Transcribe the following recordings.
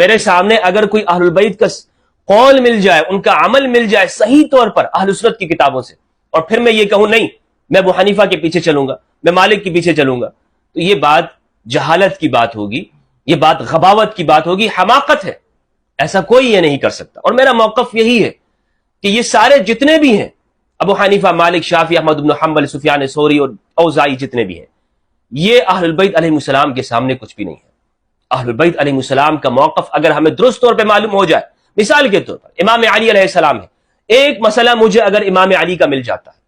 میرے سامنے اگر کوئی اہل البیت کا قول مل جائے، ان کا عمل مل جائے صحیح طور پر اہل سنت کی کتابوں سے، اور پھر میں یہ کہوں نہیں میں ابو حنیفہ کے پیچھے چلوں گا، میں مالک کے پیچھے چلوں گا، تو یہ بات جہالت کی بات ہوگی، یہ بات غباوت کی بات ہوگی، حماقت ہے. ایسا کوئی یہ نہیں کر سکتا. اور میرا موقف یہی ہے کہ یہ سارے جتنے بھی ہیں، ابو حنیفہ، مالک، شافعی، احمد بن حنبل، سفیان ثوری اور اوزاعی، جتنے بھی ہیں، یہ اہل البیت علیہ السلام کے سامنے کچھ بھی نہیں ہے. اہل البیت علیہ السلام کا موقف اگر ہمیں درست طور پہ معلوم ہو جائے، مثال کے طور پر امام علی علیہ السلام ہے، ایک مسئلہ مجھے اگر امام علی کا مل جاتا ہے،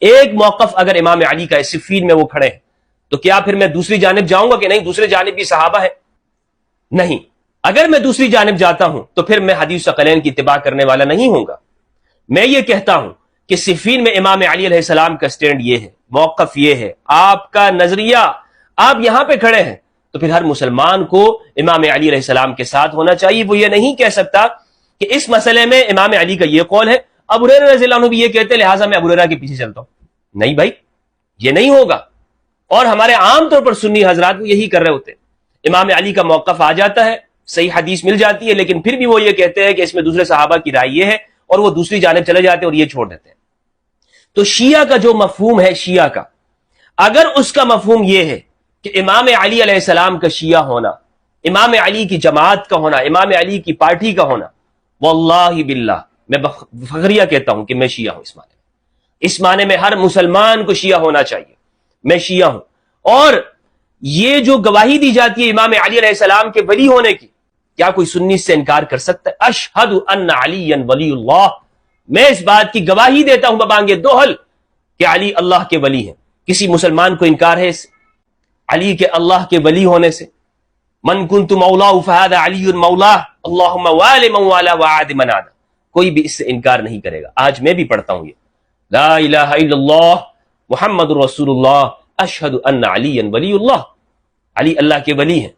ایک موقف اگر امام علی کا ہے، صفین میں وہ کھڑے ہیں، تو کیا پھر میں دوسری جانب جاؤں گا کہ نہیں دوسرے جانب بھی صحابہ ہے؟ نہیں. اگر میں دوسری جانب جاتا ہوں تو پھر میں حدیث ثقلین کی اتباع کرنے والا نہیں ہوں گا. میں یہ کہتا ہوں کہ صفین میں امام علی علیہ السلام کا سٹینڈ یہ ہے، موقف یہ ہے، آپ کا نظریہ، آپ یہاں پہ کھڑے ہیں، تو پھر ہر مسلمان کو امام علی علیہ السلام کے ساتھ ہونا چاہیے. وہ یہ نہیں کہہ سکتا کہ اس مسئلے میں امام علی کا یہ قول ہے، ابو ہریرہ رضی اللہ عنہ بھی یہ کہتے ہیں لہٰذا میں ابو ہریرہ کے پیچھے چلتا ہوں. نہیں بھائی، یہ نہیں ہوگا. اور ہمارے عام طور پر سنی حضرات وہ یہی کر رہے ہوتے ہیں. امام علی کا موقف آ جاتا ہے، صحیح حدیث مل جاتی ہے، لیکن پھر بھی وہ یہ کہتے ہیں کہ اس میں دوسرے صحابہ کی رائے یہ ہے، اور وہ دوسری جانب چلے جاتے ہیں اور یہ چھوڑ دیتے ہیں. تو شیعہ کا جو مفہوم ہے، شیعہ کا اگر اس کا مفہوم یہ ہے کہ امام علی علیہ السلام کا شیعہ ہونا، امام علی کی جماعت کا ہونا، امام علی کی پارٹی کا ہونا، واللہ باللہ میں فخریہ کہتا ہوں کہ میں شیعہ ہوں. اس معنی میں ہر مسلمان کو شیعہ ہونا چاہیے. میں شیعہ ہوں. اور یہ جو گواہی دی جاتی ہے امام علی علیہ السلام کے ولی ہونے کی، کیا کوئی سنی سے انکار کر سکتا ہے؟ اشہد ان علی ولی اللہ، میں اس بات کی گواہی دیتا ہوں ببانگ دوہل کہ علی اللہ کے ولی ہیں. کسی مسلمان کو انکار ہے اس علی کے اللہ کے ولی ہونے سے؟ من کنت مولا فہذا علی مولا اللہم وال من والا وعاد من عاد. کوئی بھی اس سے انکار نہیں کرے گا. آج میں بھی پڑھتا ہوں یہ لا الہ الا اللہ محمد رسول اللہ اشہد ان علی ولی اللہ، علی اللہ کے ولی ہیں.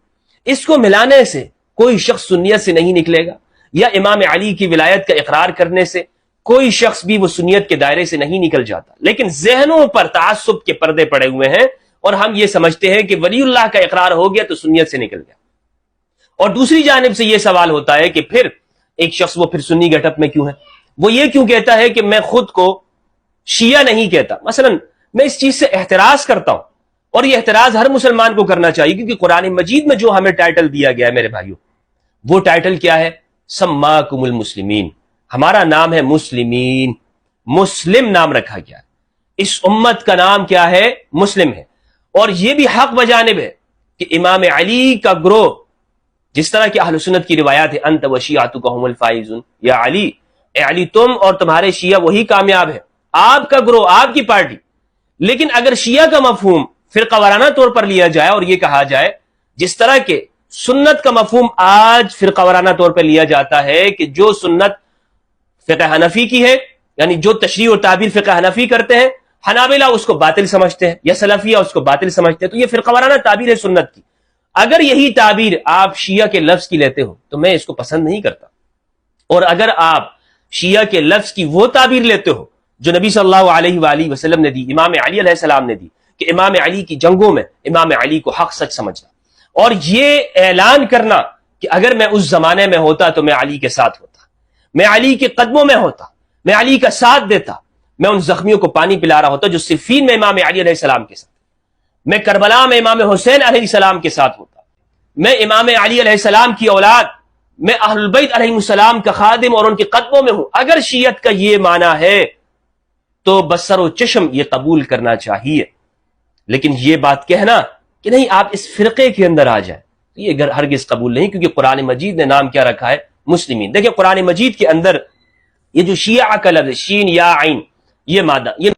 اس کو ملانے سے کوئی شخص سنیت سے نہیں نکلے گا، یا امام علی کی ولایت کا اقرار کرنے سے کوئی شخص بھی وہ سنیت کے دائرے سے نہیں نکل جاتا. لیکن ذہنوں پر تعصب کے پردے پڑے ہوئے ہیں، اور ہم یہ سمجھتے ہیں کہ ولی اللہ کا اقرار ہو گیا تو سنیت سے نکل گیا. اور دوسری جانب سے یہ سوال ہوتا ہے کہ پھر ایک شخص وہ پھر سنی گیٹ اپ میں کیوں ہے؟ وہ یہ کیوں کہتا ہے کہ میں خود کو شیعہ نہیں کہتا؟ مثلا میں اس چیز سے احتراز کرتا ہوں، اور یہ احتراز ہر مسلمان کو کرنا چاہیے، کیونکہ قرآن مجید میں جو ہمیں ٹائٹل دیا گیا ہے میرے بھائیوں، وہ ٹائٹل کیا ہے؟ سماکم المسلمین. ہمارا نام ہے مسلمین، مسلم نام رکھا گیا ہے. اس امت کا نام کیا ہے؟ مسلم ہے. اور یہ بھی حق بجانب ہے کہ امام علی کا گروہ، جس طرح کہ اہل سنت کی روایات ہے انت و شیعتک هم الفائزون، یا علی، اے علی تم اور تمہارے شیعہ وہی کامیاب ہے، آپ کا گروہ، آپ کی پارٹی. لیکن اگر شیعہ کا مفہوم فرقہ وارانہ طور پر لیا جائے اور یہ کہا جائے جس طرح کہ سنت کا مفہوم آج فرقہ وارانہ طور پر لیا جاتا ہے کہ جو سنت فقہ حنفی کی ہے، یعنی جو تشریح اور تعبیر فقہ حنفی کرتے ہیں، حنابلہ اس کو باطل سمجھتے ہیں یا سلفیہ اس کو باطل سمجھتے ہیں، تو یہ فرقہ وارانہ تعبیر ہے سنت کی. اگر یہی تعبیر آپ شیعہ کے لفظ کی لیتے ہو تو میں اس کو پسند نہیں کرتا. اور اگر آپ شیعہ کے لفظ کی وہ تعبیر لیتے ہو جو نبی صلی اللہ علیہ وآلہ وسلم نے دی، امام علی علیہ السلام نے دی، کہ امام علی کی جنگوں میں امام علی کو حق سچ سمجھنا، اور یہ اعلان کرنا کہ اگر میں اس زمانے میں ہوتا تو میں علی کے ساتھ ہوتا، میں علی کے قدموں میں ہوتا، میں علی کا ساتھ دیتا، میں ان زخمیوں کو پانی پلا رہا ہوتا جو صفین میں امام علی علیہ السلام کے ساتھ، میں کربلا میں امام حسین علیہ السلام کے ساتھ ہوتا، میں امام علی علیہ السلام کی اولاد، میں اہل البیت علیہ السلام کا خادم اور ان کے قدموں میں ہوں. اگر شیعت کا یہ معنی ہے تو بسر و چشم یہ قبول کرنا چاہیے. لیکن یہ بات کہنا کہ نہیں آپ اس فرقے کے اندر آ جائیں، یہ ہرگز قبول نہیں، کیونکہ قرآن مجید نے نام کیا رکھا ہے؟ مسلمین. دیکھیں قرآن مجید کے اندر یہ جو شیعہ کا لفظ شین یا عین، یہ مادہ، یہ